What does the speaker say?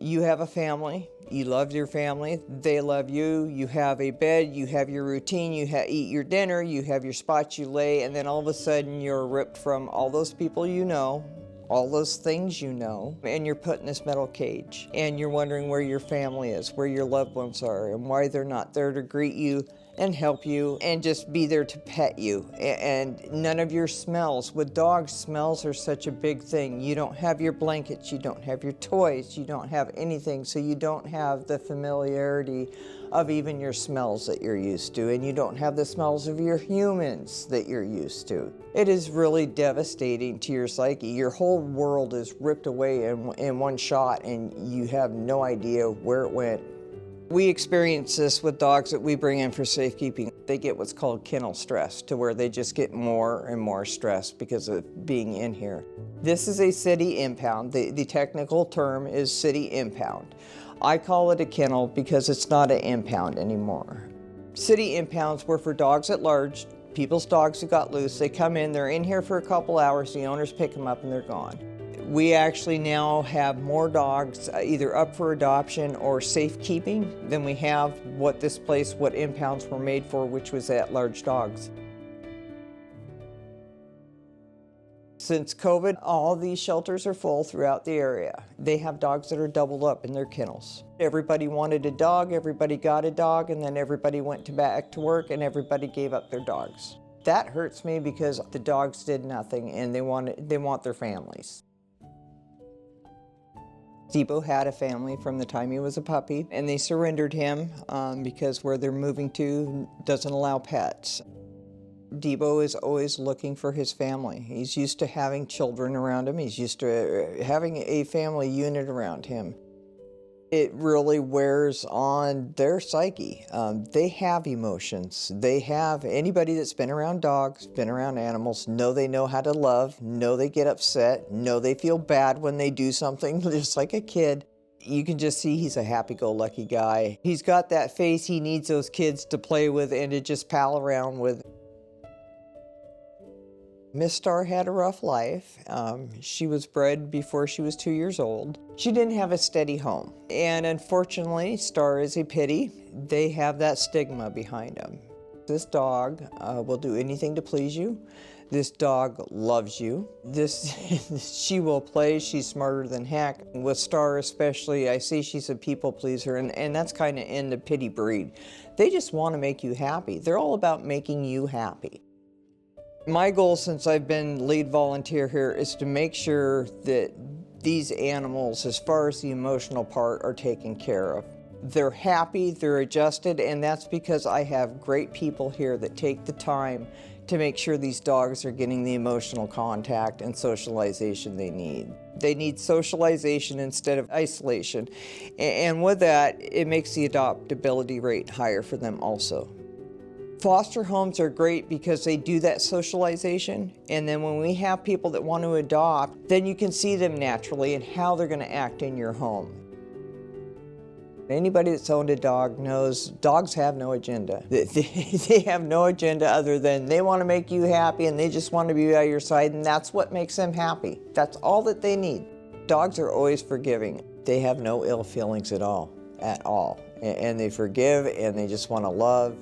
You have a family, you love your family, they love you, you have a bed, you have your routine, you eat your dinner, you have your spots you lay, and then all of a sudden you're ripped from all those people you know, all those things you know, and you're put in this metal cage. And you're wondering where your family is, where your loved ones are, and why they're not there to greet you and help you and just be there to pet you. And none of your smells. With dogs, smells are such a big thing. You don't have your blankets, you don't have your toys, you don't have anything, so you don't have the familiarity of even your smells that you're used to, and you don't have the smells of your humans that you're used to. It is really devastating to your psyche. Your whole world is ripped away in one shot, and you have no idea where it went. We experience this with dogs that we bring in for safekeeping. They get what's called kennel stress, to where they just get more and more stressed because of being in here. This is a city impound. The technical term is city impound. I call it a kennel because it's not an impound anymore. City impounds were for dogs at large, people's dogs who got loose. They come in, they're in here for a couple hours, the owners pick them up and they're gone. We actually now have more dogs either up for adoption or safekeeping than we have what impounds were made for, which was at large dogs. Since COVID, all these shelters are full throughout the area. They have dogs that are doubled up in their kennels. Everybody wanted a dog, everybody got a dog, and then everybody went back to work and everybody gave up their dogs. That hurts me because the dogs did nothing and they want their families. Debo had a family from the time he was a puppy, and they surrendered him because where they're moving to doesn't allow pets. Debo is always looking for his family. He's used to having children around him. He's used to having a family unit around him. It really wears on their psyche. They have emotions. Anybody that's been around dogs, been around animals, they know how to love, know they get upset, know they feel bad when they do something, just like a kid. You can just see he's a happy-go-lucky guy. He's got that face he needs those kids to play with and to just pal around with. Miss Star had a rough life. She was bred before she was 2 years old. She didn't have a steady home. And unfortunately, Star is a pity. They have that stigma behind them. This dog will do anything to please you. This dog loves you. She will play. She's smarter than heck. With Star especially, I see she's a people pleaser, and that's kind of in the pity breed. They just want to make you happy. They're all about making you happy. My goal since I've been lead volunteer here is to make sure that these animals, as far as the emotional part, are taken care of. They're happy, they're adjusted, and that's because I have great people here that take the time to make sure these dogs are getting the emotional contact and socialization they need. They need socialization instead of isolation. And with that, it makes the adoptability rate higher for them also. Foster homes are great because they do that socialization, and then when we have people that want to adopt, then you can see them naturally and how they're going to act in your home. Anybody that's owned a dog knows dogs have no agenda. They have no agenda other than they want to make you happy and they just want to be by your side, and that's what makes them happy. That's all that they need. Dogs are always forgiving. They have no ill feelings at all. And they forgive and they just want to love.